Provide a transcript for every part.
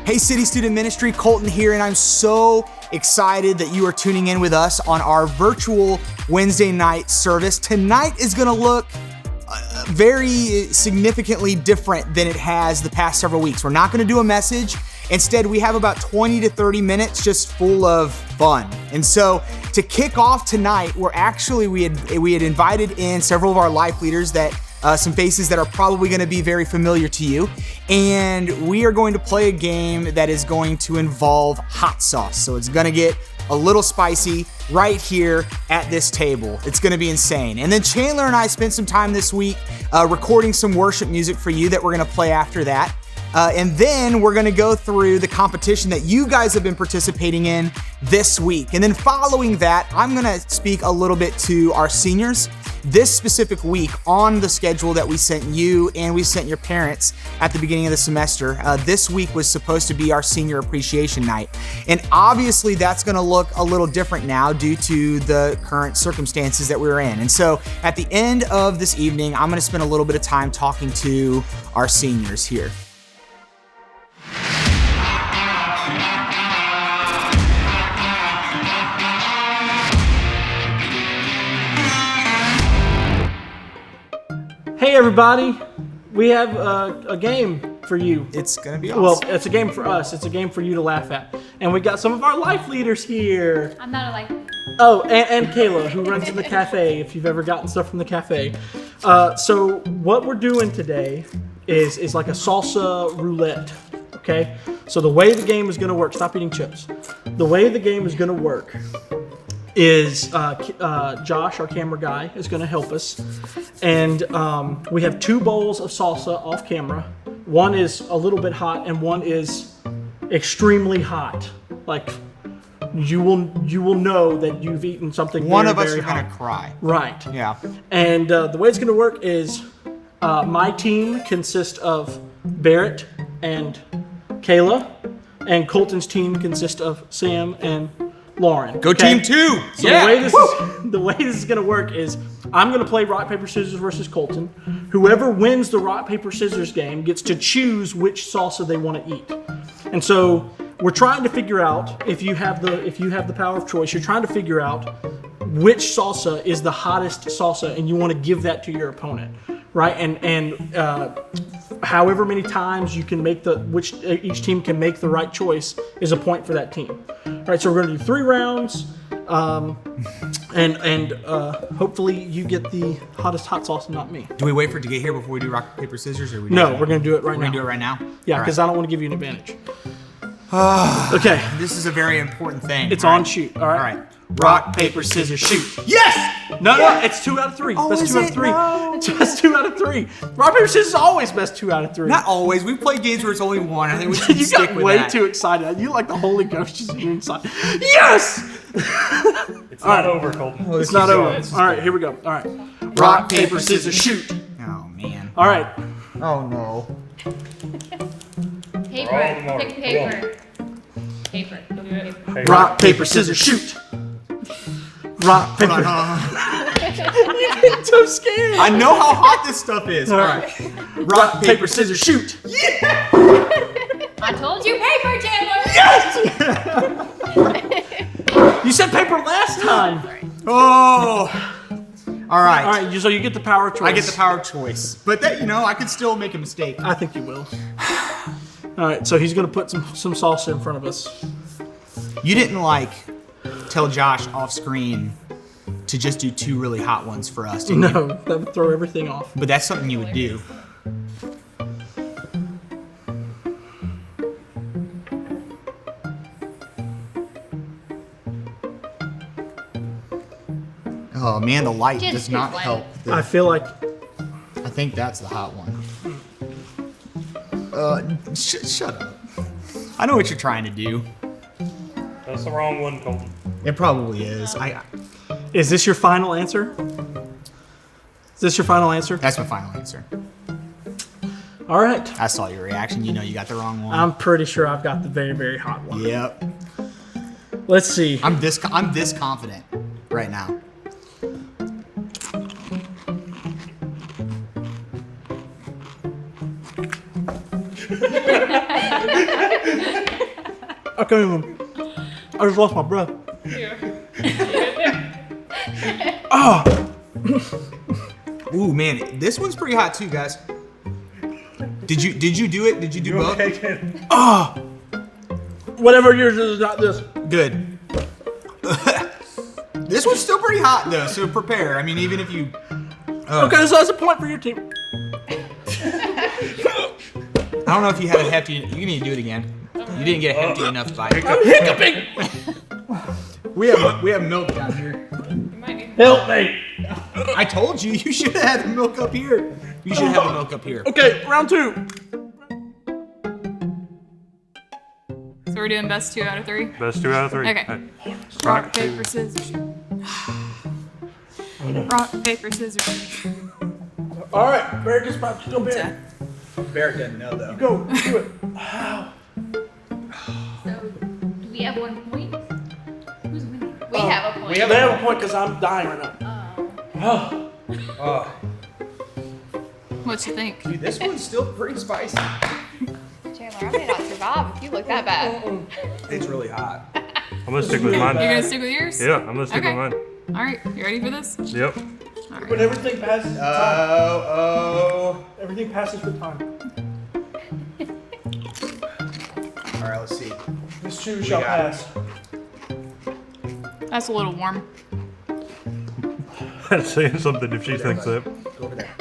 Hey City Student Ministry, Colton here, and I'm so excited that you are tuning in with us on our virtual Wednesday night service. Tonight is gonna look very significantly different than it has the past several weeks. We're not gonna do a message. Instead, we have about 20 to 30 minutes just full of fun. And so to kick off tonight, we had invited in several of our life leaders that some faces that are probably going to be very familiar to you. And we are going to play a game that is going to involve hot sauce. So it's going to get a little spicy right here at this table. It's going to be insane. And then Chandler and I spent some time this week recording some worship music for you that we're going to play after that. And then we're gonna go through the competition that you guys have been participating in this week. And then following that, I'm gonna speak a little bit to our seniors this specific week on the schedule that we sent you and we sent your parents at the beginning of the semester. This week was supposed to be our senior appreciation night. And obviously that's gonna look a little different now due to the current circumstances that we're in. And so at the end of this evening, I'm gonna spend a little bit of time talking to our seniors here. Hey everybody, we have a game for you. It's gonna be awesome. Well, it's a game for us. It's a game for you to laugh at. And we got some of our life leaders here. I'm not a life. Oh, and Kayla, who runs in the cafe, if you've ever gotten stuff from the cafe. So what we're doing today is like a salsa roulette, okay? So the way the game is gonna work, stop eating chips. The way the game is gonna work is Josh, our camera guy, is going to help us. And we have 2 bowls of salsa off camera. One is a little bit hot and one is extremely hot. Like you will know that you've eaten something One very, of us very are hot. gonna cry. Right. Yeah. And the way it's going to work is my team consists of Barrett and Kayla, and Colton's team consists of Sam and Lauren. Go okay? Team 2! So yeah. the way this is going to work is I'm going to play rock, paper, scissors versus Colton. Whoever wins the rock, paper, scissors game gets to choose which salsa they want to eat. And so we're trying to figure out, if you have the power of choice, you're trying to figure out which salsa is the hottest salsa and you want to give that to your opponent. Right? And however many times you can make each team can make the right choice is a point for that team. All right, so we're going to do 3 rounds, and hopefully you get the hottest hot sauce and not me. Do we wait for it to get here before we do rock, paper, scissors? Or No, we're going to do it right now. We're going to do it right now? Yeah, because I don't want to give you an advantage. Okay. This is a very important thing. It's All on right. shoot. All right. All right. Rock, paper, scissors, shoot. Yes! No, it's 2 out of 3. Oh, Best is 2 out of it? 3. No. Just 2 out of 3. Rock, paper, scissors is always best 2 out of 3. Not always. We play games where it's only 1. I think we should You stick got with way that. too excited. You like the Holy Ghost just in your inside. Yes! It's not over, Colton. It's not over. All right, here we go. All right. Rock, paper, scissors, shoot. Oh, man. All right. Oh, no. Paper. Pick paper. Paper. Rock, paper, scissors, shoot. Rock, paper. You're getting so scared. I know how hot this stuff is. All right. Rock, paper, scissors, shoot. I told you paper, Chandler. You said paper last time. Oh. All right. All right, so you get the power choice. I get the power of choice. But that, I could still make a mistake. I think you will. All right, so he's going to put some salsa in front of us. You didn't, tell Josh off screen to just do 2 really hot ones for us, did you? No, that would throw everything off. But that's something you would do. Oh man, the light Just does not pick one. help. I feel like I think that's the hot one. Shut up. I know what you're trying to do. That's the wrong one, Colton. It probably is. Is this your final answer? Is this your final answer? That's my final answer. All right. I saw your reaction. You know you got the wrong one. I'm pretty sure I've got the very, very hot one. Yep. Let's see. I'm this confident right now. can't even. I just lost my breath. Ooh, man, this one's pretty hot too, guys. Did you do it? Did you do both? Whatever yours is not this. Good. This one's still pretty hot though, so prepare. I mean, even if you. Okay, so that's a point for your team. I don't know if you had a hefty. You need to do it again. You didn't get a hefty enough bite. I'm hiccuping. We have milk down here. Help me. I told you should have had the milk up here. You should have the milk up here. Okay, round 2. So we're doing best 2 out of 3? Best 2 out of 3. Okay. Rock, paper, scissors, shoot. Rock, paper, scissors, shoot. All right, Barrett is about to jump in. Barrett doesn't know though. Go, do it. So, do we have 1 point? Who's winning? We have a point. We have They have a point because I'm dying right now. What you think? Dude, this one's still pretty spicy. Chandler, I may not survive if you look that bad. It's really hot. I'm gonna stick with mine. You're gonna stick with yours? Yeah, I'm gonna stick Okay. with mine. All right, you ready for this? Yep. All When right. everything passes with time. Oh. Everything passes with time. All right, let's see. This too shall got it. pass. That's a little warm. That's saying something if she thinks that. Go over there.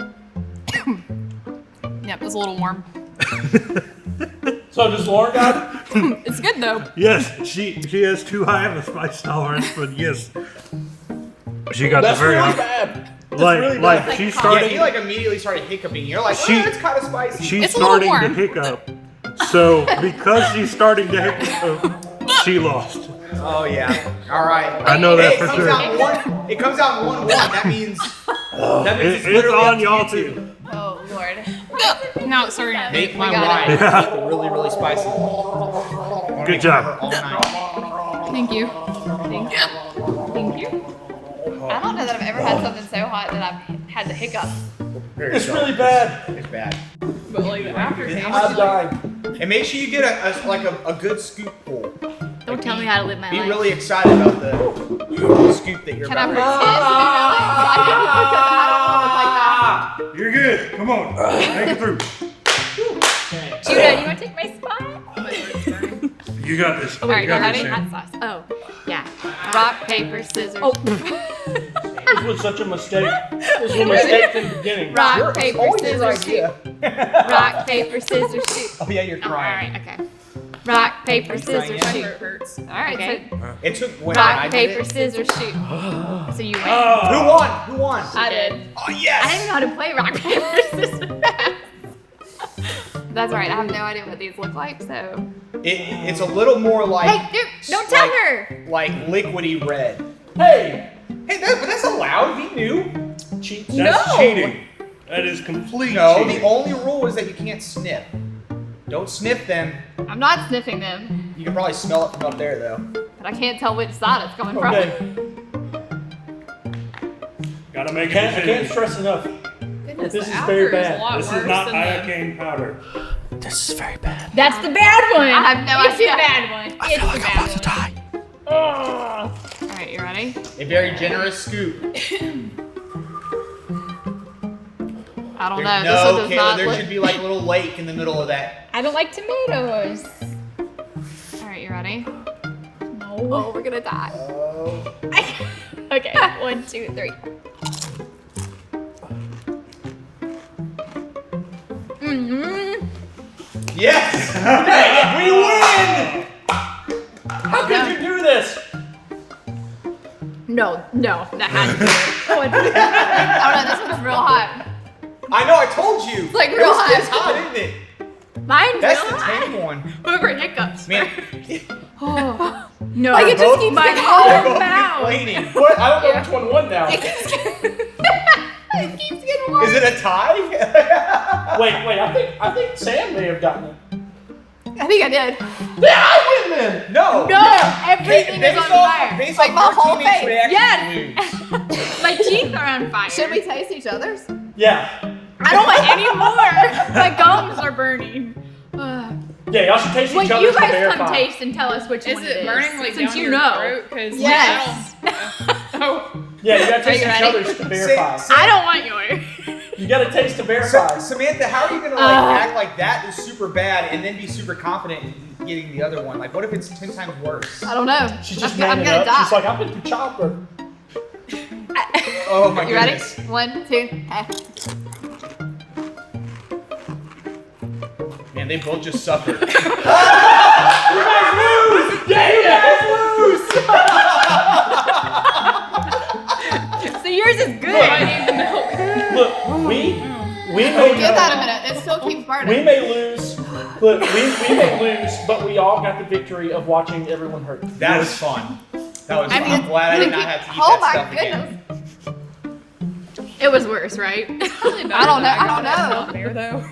Yep, it's a little warm. So does Lauren got it? It's good though. Yes, she has too high of a spice tolerance, but yes. She got That's the very really high. bad. Like, really like bad. she's Yeah, starting. you like immediately started hiccuping. You're like, She- it's kind of spicy. She's It's a little starting to warm. hiccup. So because she's starting to hiccup, she lost. Oh yeah. All right. I know that Hey, for it comes sure. out it comes out 1-1. That means. That means It's literally on up to y'all you two. too. Oh, Lord. Now it's starting to Make hit my my got wine it. really, really spicy. Good job. All night. Thank you. Thank you. Thank you. I don't know that I've ever had something so hot that I've had the hiccups. It's really bad. It's bad. But like the aftertaste. I'm dying. And make sure you get a good scoop pull. Don't tell me how to live my Be life. really excited about the scoop that you're Can I about pretend to to be really excited? Because I don't want to look like that. You're good. Come on. Make it through. Judah, you want to take my spot? You got this. All right, You got ready? this, Sam. Hot sauce. Oh, yeah. Rock, paper, scissors. Oh. This was such a mistake. This was a mistake from the beginning. Rock, paper, always your scissors, shoot. idea. Rock, paper, scissors, shoot. Oh yeah, you're Oh, all crying. right, okay. Rock, paper, scissors, crying shoot. Hurts. All right, Okay. so It took when I rock, did paper, it. scissors, shoot. So you win. Who won? Who won? I did. Oh I didn't yes. know how to play rock, paper, scissors. That's all right. I have no idea what these look like, so. It's a little more like. Hey, dude, don't tell like- her. Like liquidy red. Hey! Hey, but that's allowed. He knew. Cheats. That's No. cheating. That is complete No, cheating. the only rule is that you can't sniff. Don't sniff them. I'm not sniffing them, You can probably smell it from up there, though. but I can't tell which side it's coming Okay. Gotta make I a can't decision. stress enough. Goodness, This the is very after bad. a lot This is worse not than the- iocane powder. This is very bad. from. That's the bad one. I have no It's idea. the bad one. It's the bad one. die. All right, you ready? A very generous scoop. I don't There's know. This one no, does Kayla, not there look. should be like a little lake in the middle of that. I don't like tomatoes. All right, you ready? No. Oh, we're gonna die. Oh. Okay, 1, 2, 3. Mm-hmm. Yes! We win! How could you do this? No, that had to be it. Oh, no, this one's real hot. I know, I told you. It's like real hot. It's hot, isn't it? Mine's That's real the hot. tame one. Over hiccups. Man, Oh. No. like it just keeps getting hotter in the mouth. complaining. What? I don't know which one won now. It keeps getting worse. Is it a tie? Wait, I think Sam may have gotten it. I think I did. Yeah, I win then! No. No, everything is on fire. Based Like off my your whole teammate's face. reaction, Yes. you lose. My teeth are on fire. Should we taste each other's? Yeah. I don't want any more. My gums are burning. Yeah, y'all should taste Well, each you other's to guys verify. come taste and tell us which Is one it burning like since down you your know. throat? Because Yes. Oh, Yeah, you gotta taste you each ready? other's to verify. I don't want yours. You gotta taste to verify. Samantha, how are you gonna like act like that is super bad and then be super confident in getting the other one? Like, what if it's 10 times worse? I don't know. She's just I'm manning gonna up. die. She's like, I've been through childbirth. Oh my You ready? goodness. 1, 2, Man, they both just suffered. So yours is good. I need the milk. Look, we Give may that a minute. It still keeps burning. we may lose. Look, we may lose, but we all got the victory of watching everyone hurt. That was fun. That was I fun. mean, I'm glad I did look, not have to eat oh that my stuff goodness. again. It was worse, right? Probably better I don't know. than I don't got know. out there though.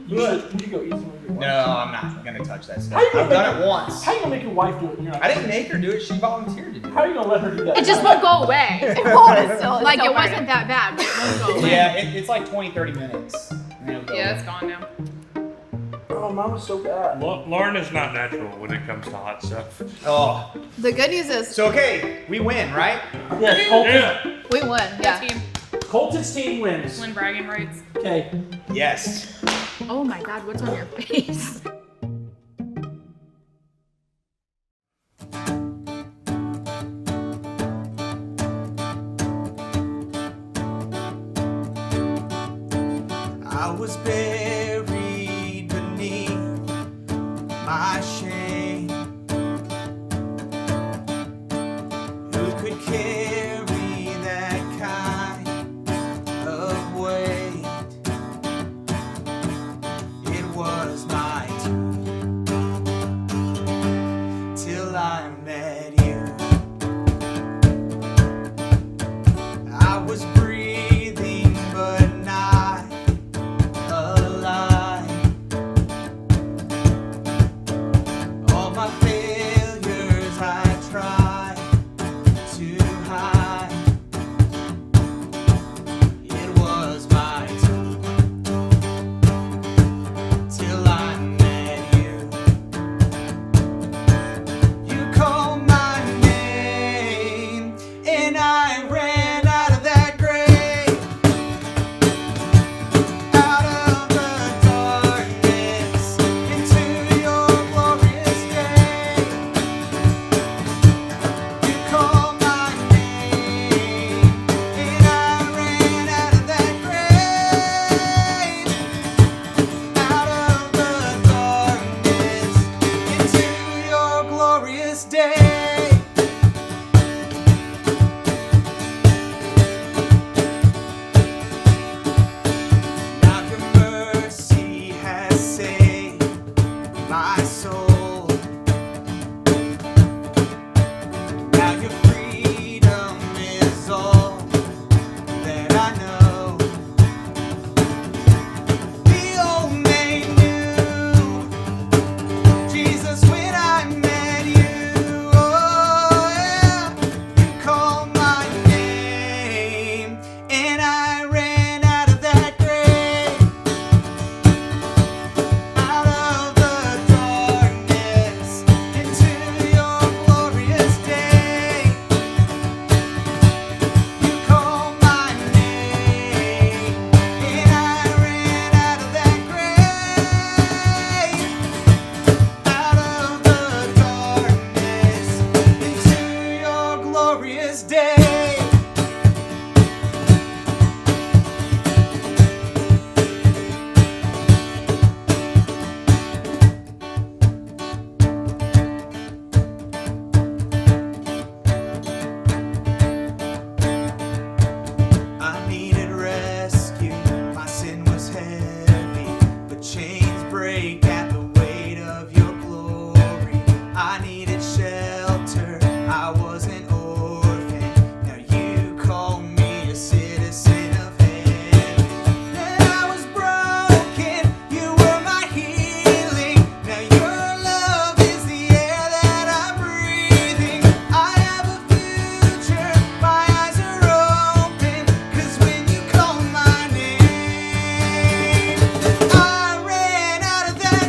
You should go eat some of your wife. No, I'm not gonna touch that How stuff. you gonna I've done make it once. How you gonna make your wife do it? And you're I not, didn't make her do it. She volunteered to do how are it. you gonna let her do that? It just won't go away. It won't. It's still, like it wasn't that bad, but it won't go away. Yeah, it's like 20, 30 minutes. And then it'll go Yeah, away. it's gone now. Oh, mine was so bad. Lauren is not natural when it comes to hot stuff. Oh. The good news is So, okay, we win, right? Yeah, Colton, Yeah. we won. Yeah. Team Colton's team wins. win bragging rights. Okay. Yes. Oh my God, what's on your face? I was buried beneath my shame. Who could carry that kind of weight? It was my turn till I met you. I was breathing, but not alive. All my failures I tried to hide. It was my turn till I met you. You called my name and I ran out of that grave, out of the darkness into your glorious day. You called my name and I ran out of that grave, out of the darkness into your glorious day. Now your mercy has saved my soul. Now your freedom is all that I know. The old man knew Jesus when I met you. Oh yeah, you called my name and I ran out of that grave, out of the darkness into your glorious day. You called my name and I ran out of that grave, out of the darkness into your glorious day. I needed rescue, my sin was heavy, but chains break at the weight of your glory. I needed shelter, I was an orphan, now you call me a citizen of heaven. Then I was broken, you were my healing, now your love is the air that I'm breathing. I have a future, my eyes are open, 'cause when you call my name, I ran out of that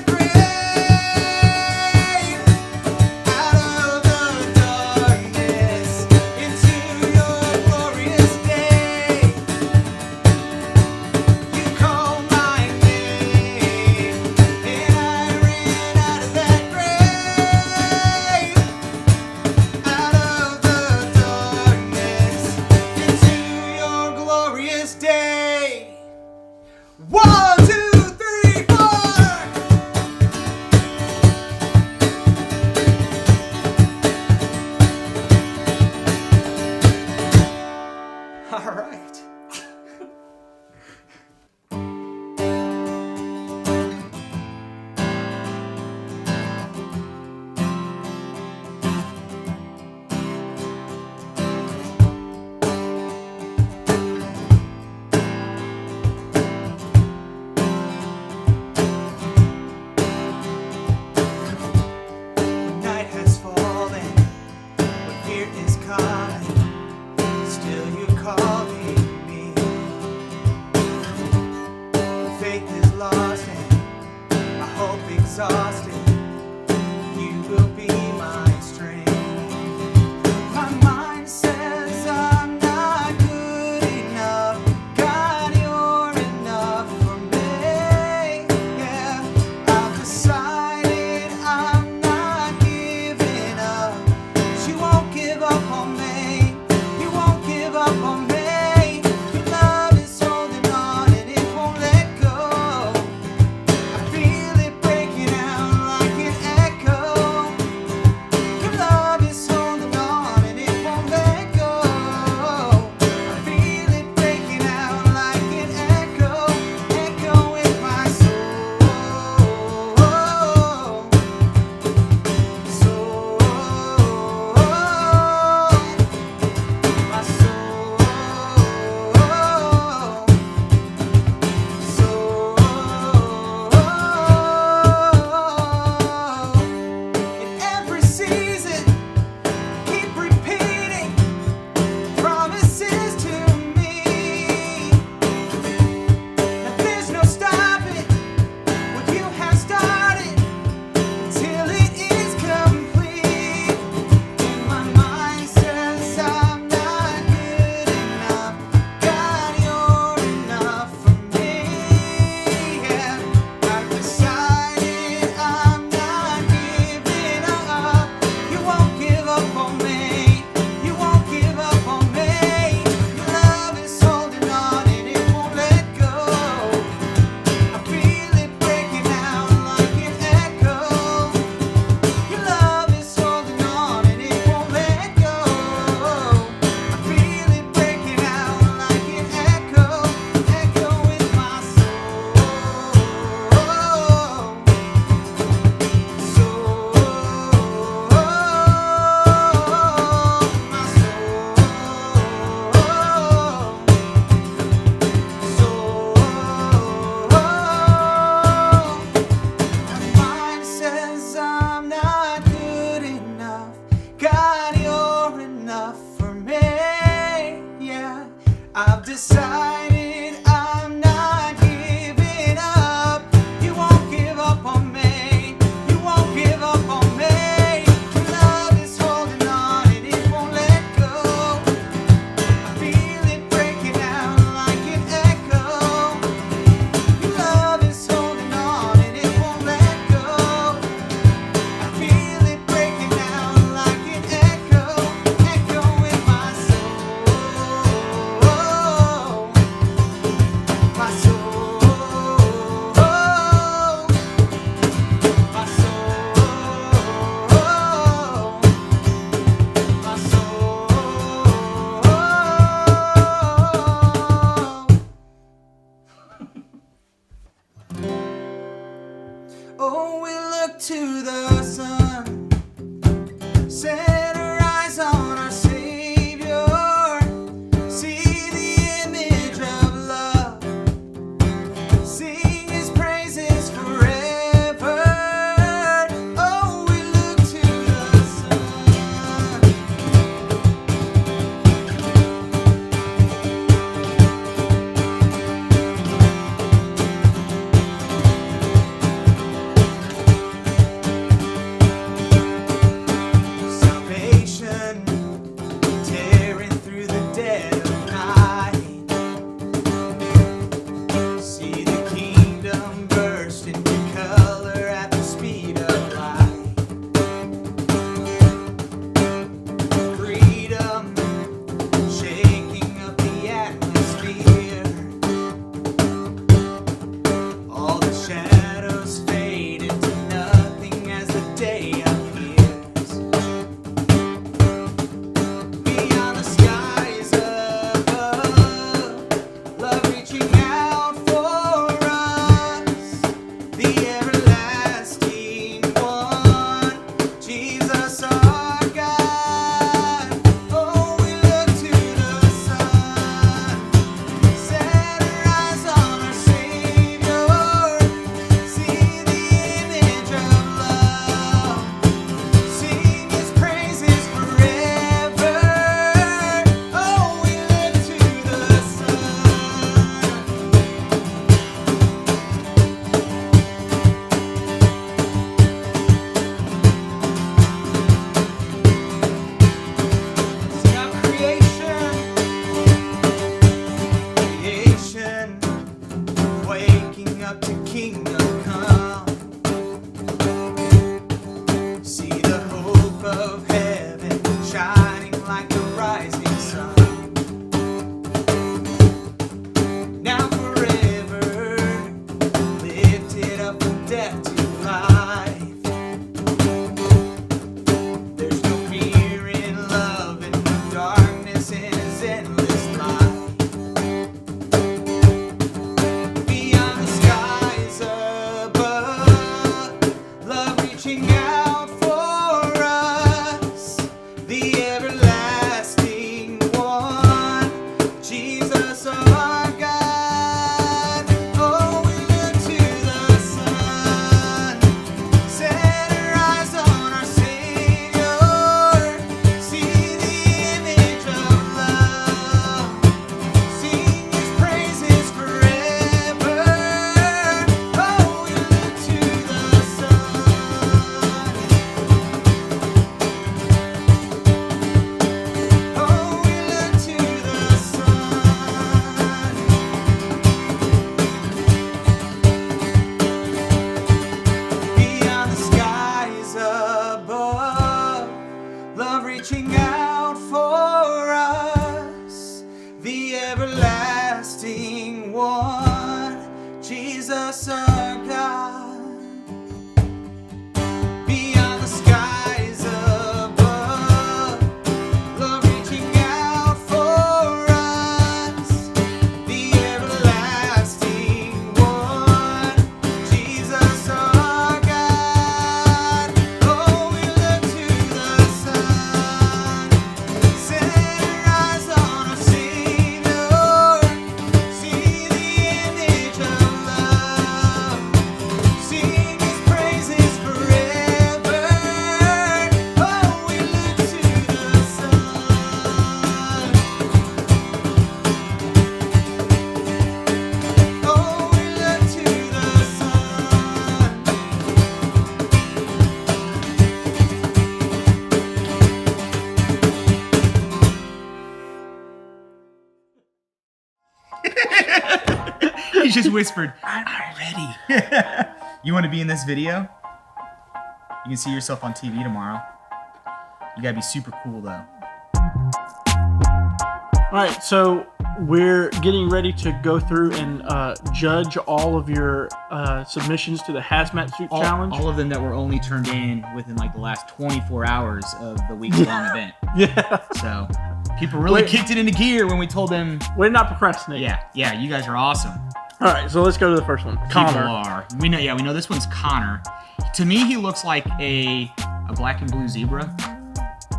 exhausted, you will be my strength. My mind says I'm not good enough. God, you're enough for me. Yeah, I've decided I'm not giving up. But you won't give up on me. You won't give up on me. Your love is holding on and it won't let go. I feel it breaking out like an echo. Your love is holding on and it won't let go. I feel it breaking out like an echo, echo in my soul. Soul, my soul, soul. In every season, keep repeating promises to me. That there's no stopping what you have started until it is complete. And my mind says I'm not good enough. God, you're enough for me. Yeah, I've decided I'm not giving up. You won't give up on me. You won't give up on me. Your love is holding on and it won't let go. I feel it breaking out like an echo. Your love is holding on and it won't let go. I feel it breaking out like an echo, echo in my soul. My mind says I'm not good enough. God, you're enough for me. Yeah, I've decided I'm not giving up. You won't give up on me. You won't give up on me. Your love is holding on and it won't let go. I feel it breaking out like an echo. Your love is holding on and it won't let go. I feel it breaking out like an echo, echo in my soul. My soul. My soul. Oh, we look to the sun, set our eyes on our Savior, see the image of love, sing His praises forever. Oh, we look to the sun. death to life. There's no fear in love and no darkness in his endless light. Beyond the skies above, love reaching out for us, the everlasting one, Jesus our God. Oh, we look to the sun, set our eyes on our Savior, see the image of love, sing his praises forever. Oh, we look to the sun. Oh, we look to the sun. Beyond the skies above, love reaching out for us, the everlasting one, Jesus our God. Beyond the skies above, love reaching out for us, the everlasting one, Jesus our God. Oh, we look to the sun, set our eyes on our Savior, see the image of love, sing his praises forever. Oh, we look to the sun. Oh, we look to the He just whispered, I'm ready. You want to be in this video? You can see yourself on TV tomorrow. You gotta be super cool though. All right, so we're getting ready to go through and judge all of your submissions to the hazmat suit challenge. All of them that were only turned in within like the last 24 hours of the week-long event. Yeah, So people really kicked it into gear when we told them, way to not procrastinate. yeah, you guys are awesome. All right, so let's go to the first one. People Connor. are. We know this one's Connor. To me, he looks like a black and blue zebra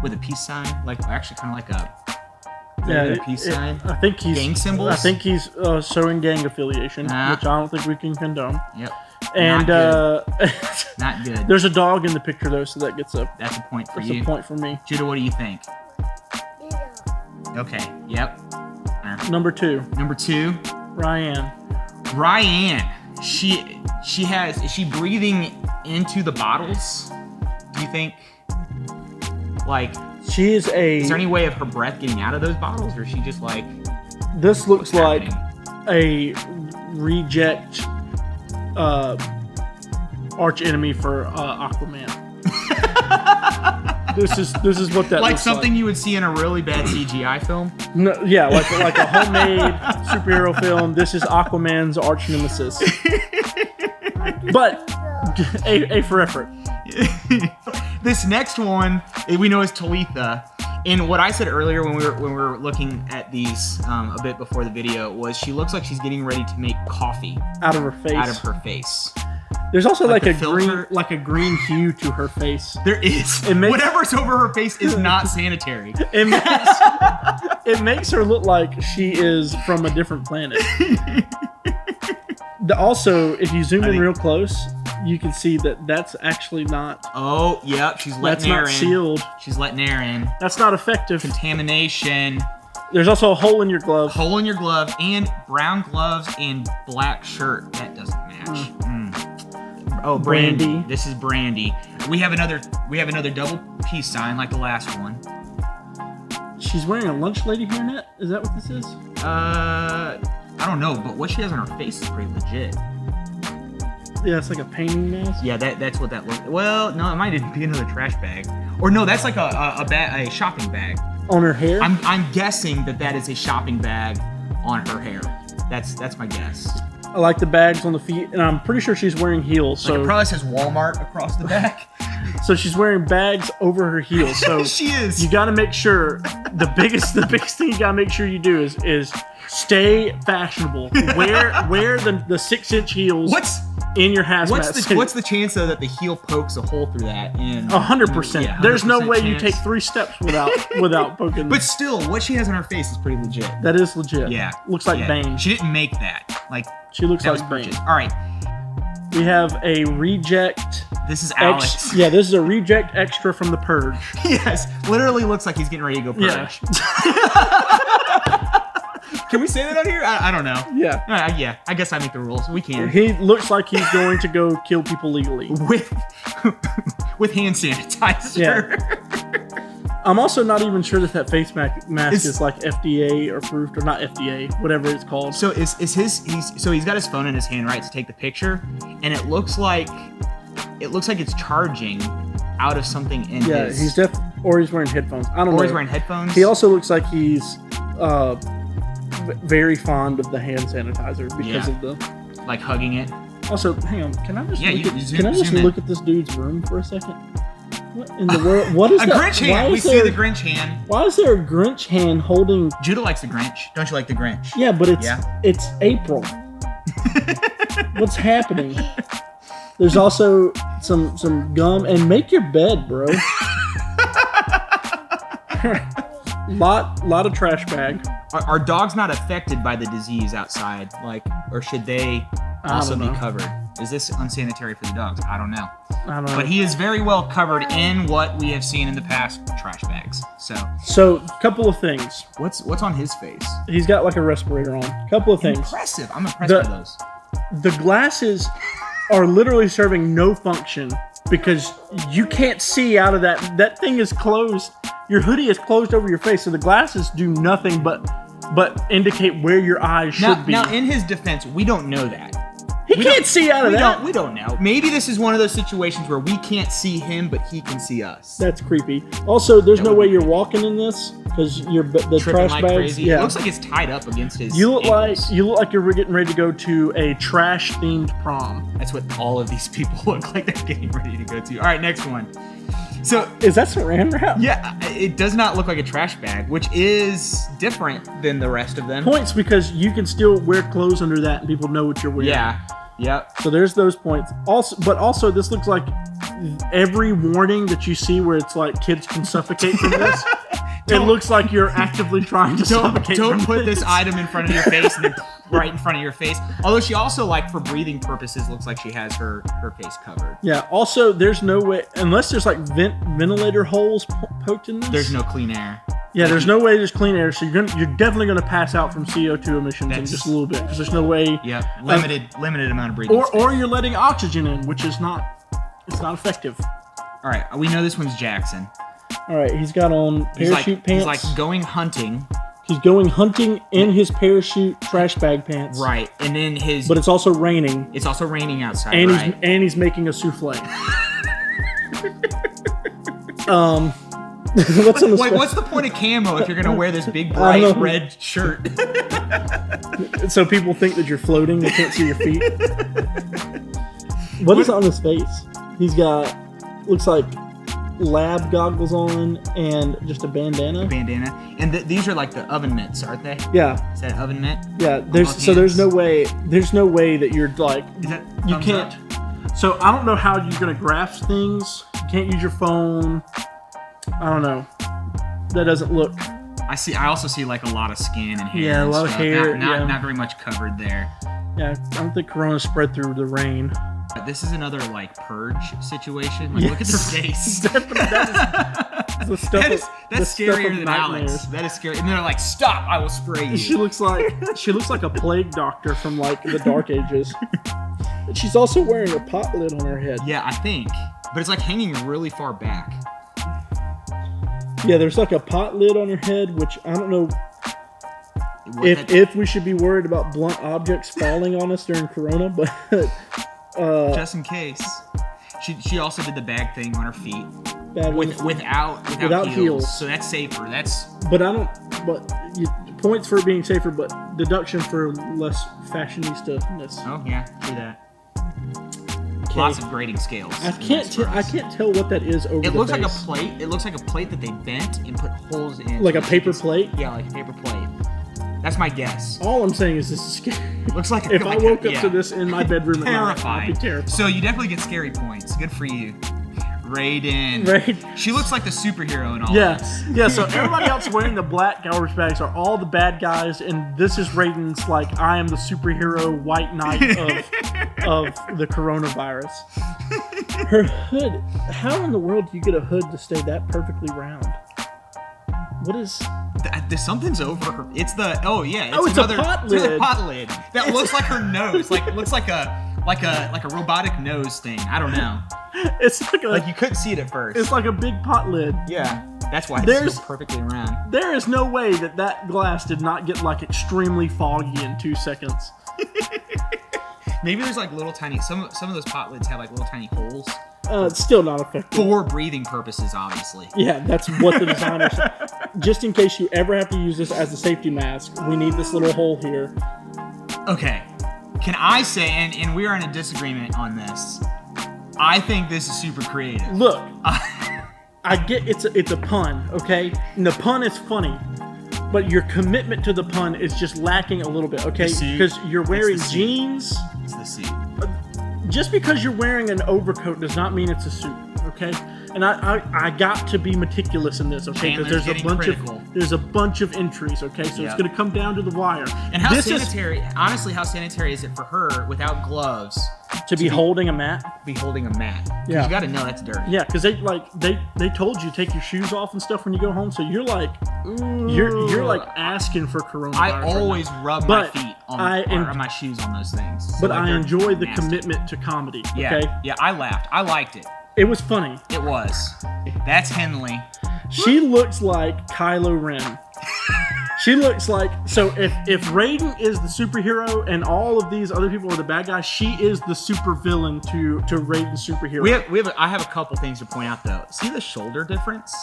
with a peace sign, like actually kind of like a peace sign. I think he's Gang symbols? I think he's showing gang affiliation, Nah. which I don't think we can condone. Yep. And Not good. there's a dog in the picture though, so that gets That's a point for that's you. a point for me. Judah, what do you think? Okay. Yep. Number 2, Number 2, Ryan. Ryan. Is she breathing into the bottles? Do you think? Like, She is is there any way of her breath getting out of those bottles, or is she just like? This looks what's like happening? a reject arch enemy for Aquaman. This is what that Like looks something like. you would see in a really bad CGI film. No, yeah, like a homemade superhero film. This is Aquaman's arch nemesis. But a for effort. This next one we know is Talitha. And what I said earlier when we were looking at these a bit before the video was she looks like she's getting ready to make coffee Out of her face. out of her face. There's also Like like the a filter? green hue to her face. There is. It makes- Whatever's over her face is not sanitary. It makes her look like she is from a different planet. Also, if you zoom in think- real close, you can see that that's actually not. Oh, yep, she's That's letting air not in. sealed. She's letting air in. That's not effective. Contamination. There's also a hole in your glove. Hole in your glove and brown gloves and black shirt. That doesn't match. Oh, Brandy. Brandy. This is Brandy. We have another double peace sign like the last one. She's wearing a lunch lady hairnet. Is that what this is? I don't know, but what she has on her face is pretty legit. Yeah, it's like a painting mask. Yeah, that's what that looks. Well, no, it might be another trash bag, or no, that's like a shopping bag. On her hair. I'm guessing that is a shopping bag on her hair. That's my guess. I like the bags on the feet, and I'm pretty sure she's wearing heels. Like So, it probably says Walmart across the back. so she's wearing bags over her heels. So She is. you got to make sure the biggest thing you got to make sure you do is stay fashionable. Wear the 6-inch heels What's in your hazmat suit. what's the chance though that the heel pokes a hole through that? 100%. Yeah, There's no 100% way you chance. take 3 steps without poking. But still, what she has on her face is pretty legit. that is legit. Yeah. Looks like yeah. Bane. She didn't make that. Like She looks that was like Bane. purchased. All right. We have a reject. This is Alex. Yeah, this is a reject extra from the Purge. Yes. Literally looks like he's getting ready to go purge. Can we say that on here? I don't know. Yeah. Yeah. I guess I make the rules. We can. He looks like he's going to go kill people legally. With hand sanitizer. Yeah. I'm also not even sure that face mask is like FDA approved or not FDA, whatever it's called. So he's got his phone in his hand, right, to take the picture, and it looks like it's charging out of something in his. He's or he's wearing headphones. I don't know. Or he's wearing headphones. He also looks like he's very fond of the hand sanitizer because of the. like hugging it. Also, hang on. Can I just Yeah, can I just zoom in. look at this dude's room for a second? What in the world? What is A that? Grinch hand. We see the Grinch hand. Why is there a Grinch hand holding? Judah likes the Grinch. Don't you like the Grinch? Yeah, but Yeah. it's April. What's happening? There's also some gum and make your bed, bro. lot of trash bag. Are dogs not affected by the disease outside? Like, or should they also don't be know. covered? Is this unsanitary for the dogs? I don't know. I don't know. But he is very well covered in what we have seen in the past, trash bags. So, couple of things. What's on his face? He's got like a respirator on. Couple of things. Impressive. I'm impressed The- by those. The glasses are literally serving no function because you can't see out of that. That thing is closed. Your hoodie is closed over your face, so the glasses do nothing but indicate where your eyes should be. Now, in his defense, we don't know that. He can't see out of that. We don't know. Maybe this is one of those situations where we can't see him, but he can see us. That's creepy. Also, there's no would way be you're walking in this because the Tripping trash like bags. crazy. Yeah, It looks like it's tied up against his you look ankles. like you're getting ready to go to a trash themed prom. That's what all of these people look like they're getting ready to go to. All right, next one. So, Is that saran wrap? yeah, it does not look like a trash bag, which is different than the rest of them. Points because you can still wear clothes under that and people know what you're wearing. Yeah. Yep. So there's those points. Also, this looks like every warning that you see where it's like kids can suffocate from this. It looks like you're actively trying to suffocate. Don't from put this this item in front of your face and then right in front of your face. Although she also, like, for breathing purposes, looks like she has her face covered. Yeah. Also, there's no way unless there's like ventilator holes poked in this. There's no clean air. Yeah, there's no way there's clean air, so you're definitely gonna pass out from CO2 emissions in just a little bit because there's no way. Yep. Limited amount of breathing space. Or you're letting oxygen in, which is not effective. All right, we know this one's Jackson. All right, he's got on parachute pants. He's like going hunting. He's going hunting in his parachute trash bag pants. Right, and then his. But it's also raining, it's also raining outside. and right? he's making a souffle. What's on the What's the point of camo if you're gonna wear this big I don't bright know. red shirt? So people think that you're floating; they can't see your feet. What is on his face? He's got looks like lab goggles on and just a bandana. Bandana, and these are like the oven mitts, aren't they? Yeah, Is that oven mitt? yeah. both There's no hands. way that you're like Is that you thumbs can't. up? So I don't know how you're gonna grasp things. You can't use your phone. I don't know. That doesn't look. I also see like a lot of skin and hair. Yeah, a and lot of stuff. hair, Not yeah. not very much covered there. Yeah, I don't think Corona spread through the rain. But this is another like purge situation. Like, look at their face. The stuff That's of- the stuff scarier of than nightmares. Alex. That is scary. And they're like, "Stop! I will spray She you." looks like a plague doctor from like the Dark Ages. And she's also wearing a pot lid on her head. Yeah, I think. But it's like hanging really far back. Yeah, there's like a pot lid on her head, which I don't know What that- if we should be worried about blunt objects falling on us during Corona, but just in case. She also did the bag thing on her feet bad without Without heels. heels. So that's safer. That's But I don't. But you points for it being safer, but deduction for less fashionista-ness. Oh yeah, do that. Okay. Lots of grading scales. I can't tell what that is over It the looks like a face. plate. It looks like a plate that they bent and put holes in. Like a paper plate? Yeah, like a paper plate. That's my guess. All I'm saying is this is scary. Looks like If I woke up yeah. to this in my bedroom at night, I'd be Terrified. terrified. So you definitely get scary points. Good for you. Raiden. Right? She looks like the superhero in all Yeah, this. yeah. So everybody else wearing the black garbage bags are all the bad guys, and this is Raiden's like I am the superhero white knight of the coronavirus. Her hood. How in the world do you get a hood to stay that perfectly round? What is? There's something's over her. It's the it's it's a another pot it's a lid. pot lid that looks like her nose. Like it looks like a robotic nose thing. I don't know. It's like a. Like you couldn't see it at first. It's like a big pot lid. Yeah, that's why There's- it's so perfectly round. There is no way that glass did not get like extremely foggy in 2 seconds. Maybe there's like little tiny. Some of those pot lids have like little tiny holes It's still not effective. for breathing purposes, obviously. Yeah, that's what the designers. Just in case you ever have to use this as a safety mask, we need this little hole here. Okay, can I say, and we are in a disagreement on this. I think this is super creative. Look, I get it's a pun, okay? And the pun is funny, but your commitment to the pun is just lacking a little bit, okay? The suit. Because you're wearing It's the suit. jeans. It's the suit. Just because you're wearing an overcoat does not mean it's a suit, okay? And I got to be meticulous in this, okay? Because Chandler's there's getting critical. a bunch of entries, okay? So it's Yep. gonna come down to the wire. And how this sanitary? Honestly, how sanitary is it for her without gloves is to be holding a mat. be holding a mat? 'Cause Yeah. you got to know that's dirty. Yeah, because they told you to take your shoes off and stuff when you go home, so you're like you're like asking for coronavirus. I right now. always rub But my feet on I my shoes on those things. So But like I they're enjoy the nasty. commitment to comedy. Yeah, Okay, yeah. I laughed. I liked it. it was funny. It was. That's Henley. She looks like Kylo Ren. She looks like if Raiden is the superhero and all of these other people are the bad guys, she is the super villain to Raiden's superhero. I have a couple things to point out though. See the shoulder difference?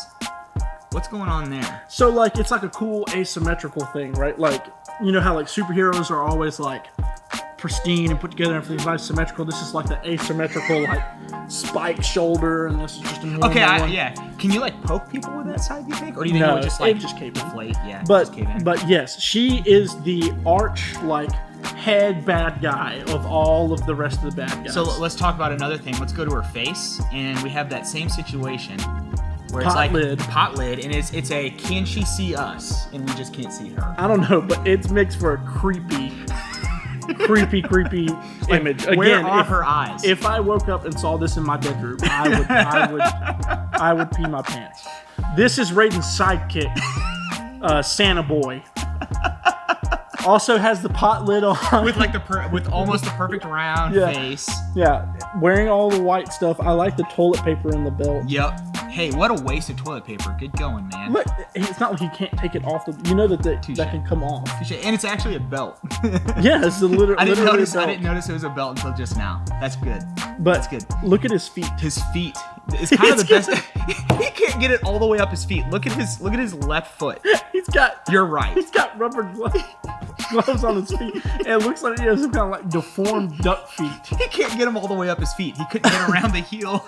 What's going on there? So like it's like a cool asymmetrical thing, right? Like you know how like superheroes are always like pristine and put together and everything's nice symmetrical. This is like the asymmetrical like spiked shoulder, and this is just a normal Okay, one. yeah. Can you like poke people with that side? You think, or do you think No, it would just it like just cave in. deflate? Yeah, just cave in. But yes, she is the arch like head bad guy of all of the rest of the bad guys. So let's talk about another thing. Let's go to her face, and we have that same situation where it's Pot like lid. pot lid, and it's a can she see us, and we just can't see her. I don't know, but it's makes for a creepy image. Again, Where are her eyes? If I woke up and saw this in my bedroom, I would pee my pants. This is Raiden's sidekick, Santa Boy. Also has the pot lid on. with like with almost the perfect round Yeah. face. Yeah, wearing all the white stuff. I like the toilet paper in the belt. Yep. Hey, what a waste of toilet paper. Good going, man. Look, it's not like you can't take it off. You know that that can come off. And it's actually a belt. Yeah, it's literally I didn't a notice. belt. I didn't notice it was a belt until just now. That's good. But That's good. look at his feet. His feet. It's kind of the best. He can't get it all the way up his feet. Look at his left foot. He's got You're right. He's got rubber gloves on his feet. And it looks like he has some kind of like deformed duck feet. He can't get him all the way up his feet. He couldn't get around the heel.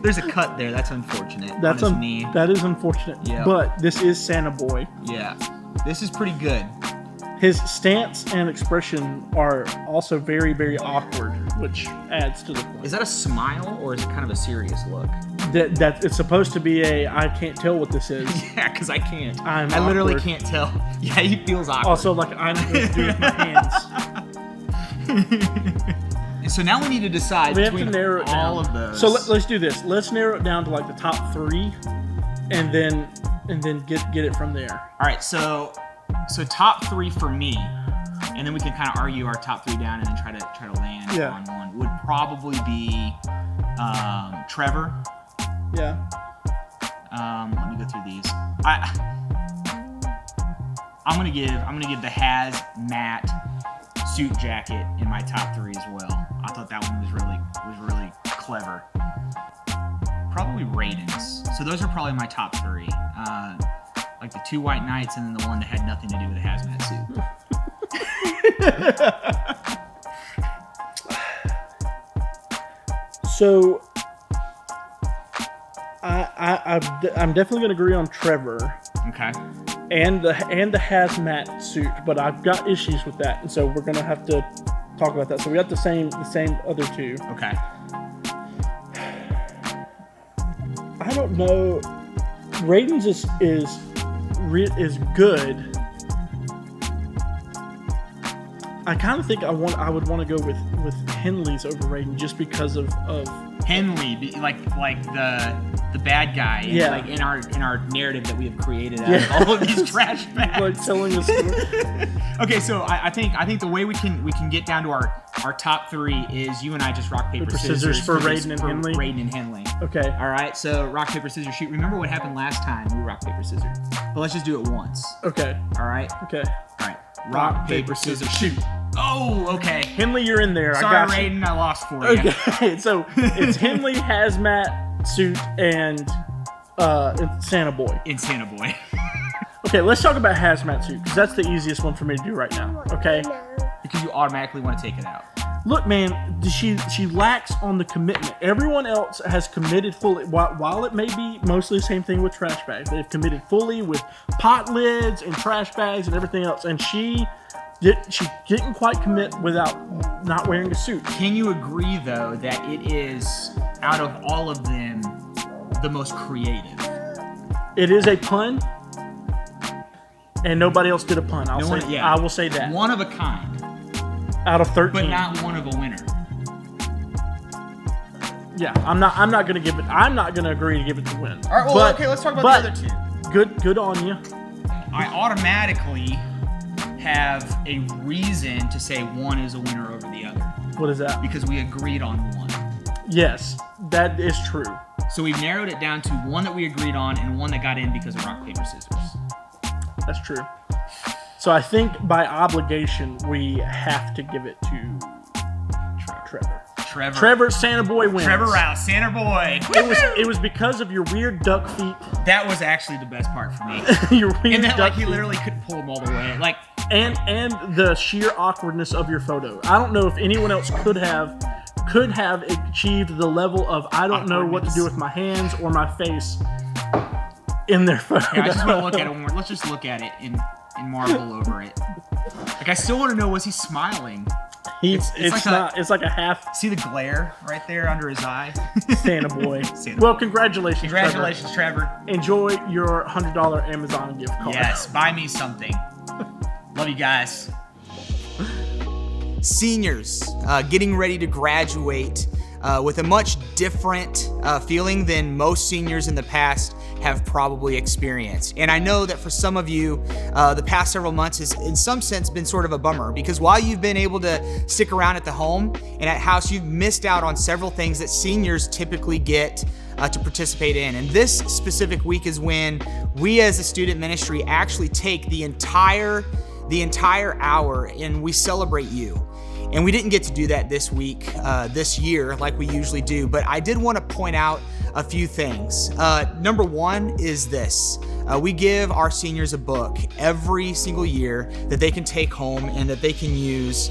There's a cut there. That's unfortunate. That's on his knee. that is unfortunate. Yeah. But this is Santa Boy. Yeah. This is pretty good. His stance and expression are also very, very awkward, which adds to the point. Is that a smile or is it kind of a serious look? That it's supposed to be a I can't tell what this is. Yeah, because I can't. I'm I literally awkward. can't tell. Yeah, he feels awkward. Also, like I don't know what to do with my hands. And so now we need to decide We have to between narrow it down. all of those. So let's do this. Let's narrow it down to like the top 3, and then get it from there. All right, so top 3 for me, and then we can kind of argue our top 3 down and then try to land Yeah. on one. Would probably be Trevor. Yeah. Let me go through these. I'm gonna give the hazmat suit jacket in my top 3 as well. I thought that one was really clever. Probably Raiden's. So those are probably my top 3. like the 2 white knights, and then the one that had nothing to do with a hazmat suit. So, I'm definitely gonna agree on Trevor Okay. and the hazmat suit, but I've got issues with that, and so we're gonna have to talk about that. So we got the same other two. Okay. I don't know. Raiden's is good. I kind of think I would want to go with Henley's over Raiden just because of Henley, like the bad guy, Yeah. like in our narrative that we have created out of all of these trash bags. like telling the story. Okay, so I think the way we can get down to our top 3 is you and I just rock paper scissors for for Raiden and Henley? Raiden and Henley. Okay. All right, so rock paper scissors shoot. Remember what happened last time we rock paper scissors, but let's just do it once. Okay. All right. Okay. All right. Rock paper scissors shoot. Oh, okay. Henley, you're in there. Sorry, I got you. Raiden, I lost for you. Okay. So it's Henley, hazmat suit, and Santa Boy. In Santa Boy. Okay, let's talk about hazmat suit because that's the easiest one for me to do right now. Okay. Because you automatically want to take it out. Look, man, she lacks on the commitment. Everyone else has committed fully. While it may be mostly the same thing with trash bags, they've committed fully with pot lids and trash bags and everything else. And she didn't quite commit without not wearing a suit. Can you agree, though, that it is, out of all of them, the most creative? It is a pun, and nobody else did a pun. I will say that. One of a kind, Out of 13. but not one of a winner. Yeah, I'm not gonna give it. I'm not gonna agree to give it the win. All right, well, okay, let's talk about the other 2. Good on you. I automatically have a reason to say one is a winner over the other What is that? because we agreed on one. Yes, that is true. So we've narrowed it down to one that we agreed on and one that got in because of rock, paper, scissors. That's true. So I think by obligation we have to give it to Trevor. Trevor, Santa Boy wins. Trevor Rouse, Santa Boy. It was because of your weird duck feet. That was actually the best part for me. Your weird And then, duck like, he feet. literally couldn't pull them all the way. Like, And the sheer awkwardness of your photo. I don't know if anyone else could have achieved the level of I don't know what to do with my hands or my face in their photo. yeah, I just want to look at it one more. Let's just look at it and marvel over it. Like, I still want to know, was he smiling? It's like a half See the glare right there under his eye? Santa Boy. Santa Well, congratulations, Congratulations, Trevor. Trevor. Enjoy your $100 Amazon gift card. Yes, buy me something. Love you guys. Seniors getting ready to graduate with a much different feeling than most seniors in the past have probably experienced. And I know that for some of you, the past several months has in some sense been sort of a bummer because while you've been able to stick around at the home and at house, you've missed out on several things that seniors typically get to participate in. And this specific week is when we as a student ministry actually take the entire hour and we celebrate you. And we didn't get to do that this week, this year, like we usually do, but I did want to point out a few things. Number one is this. We give our seniors a book every single year that they can take home and that they can use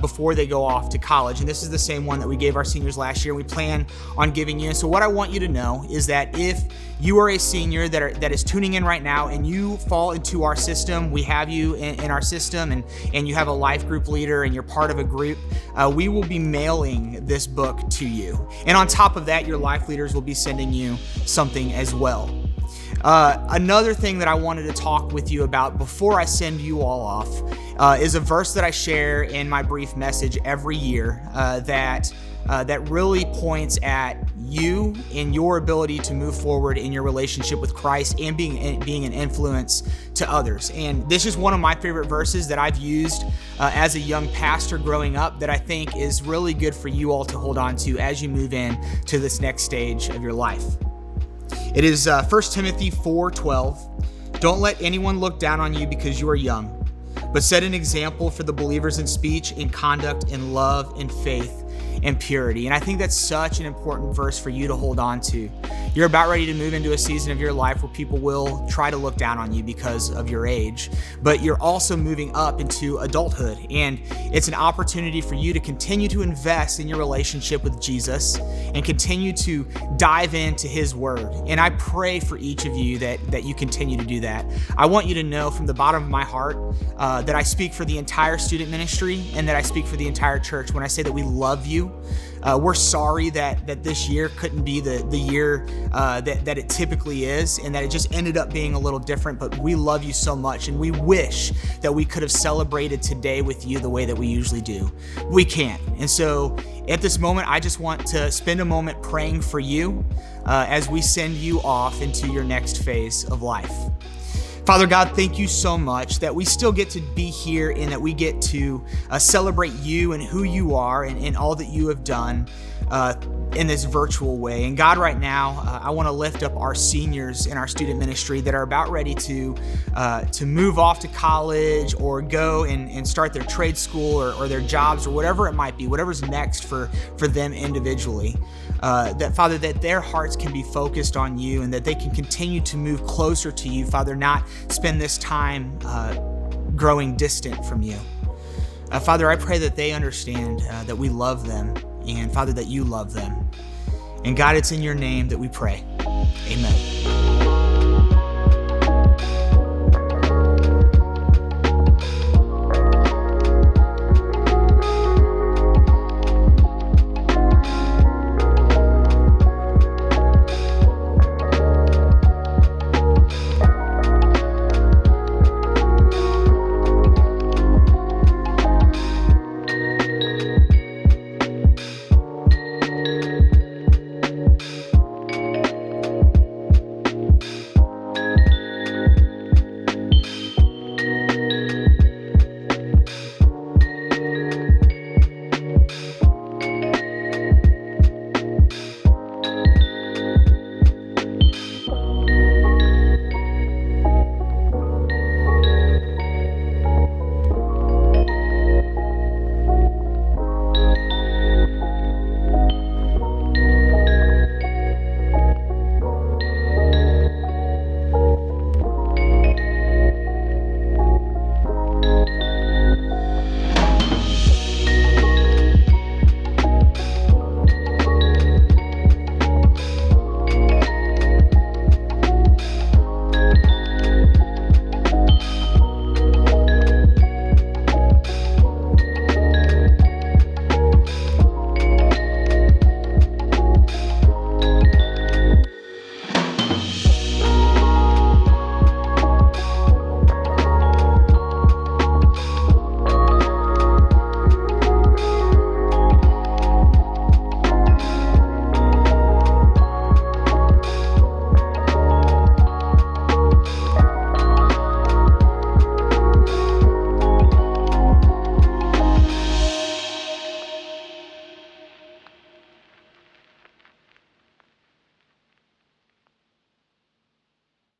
before they go off to college. And this is the same one that we gave our seniors last year. We plan on giving you. And so what I want you to know is that if you are a senior that is tuning in right now and you fall into our system, we have you in our system and you have a life group leader and you're part of a group, we will be mailing this book to you. And on top of that, your life leaders will be sending you something as well. Another thing that I wanted to talk with you about before I send you all off is a verse that I share in my brief message every year that really points at you and your ability to move forward in your relationship with Christ and being an influence to others. And this is one of my favorite verses that I've used as a young pastor growing up that I think is really good for you all to hold on to as you move in to this next stage of your life. It is 1 Timothy 4:12. Don't let anyone look down on you because you are young, but set an example for the believers in speech, in conduct, in love, in faith, and purity. And I think that's such an important verse for you to hold on to. You're about ready to move into a season of your life where people will try to look down on you because of your age, but you're also moving up into adulthood, and it's an opportunity for you to continue to invest in your relationship with Jesus and continue to dive into His Word. And I pray for each of you that you continue to do that. I want you to know from the bottom of my heart that I speak for the entire student ministry and that I speak for the entire church when I say that we love you. We're sorry that this year couldn't be the year that it typically is, and that it just ended up being a little different, but we love you so much, and we wish that we could have celebrated today with you the way that we usually do. We can't. And so at this moment, I just want to spend a moment praying for you as we send you off into your next phase of life. Father God, thank you so much that we still get to be here and that we get to celebrate you and who you are and all that you have done in this virtual way. And God, right now, I want to lift up our seniors in our student ministry that are about ready to move off to college or go and start their trade school or their jobs or whatever it might be, whatever's next for them individually. That, Father, that their hearts can be focused on you and that they can continue to move closer to you, Father, not spend this time growing distant from you. Father, I pray that they understand that we love them, and Father, that you love them. And God, it's in your name that we pray. Amen.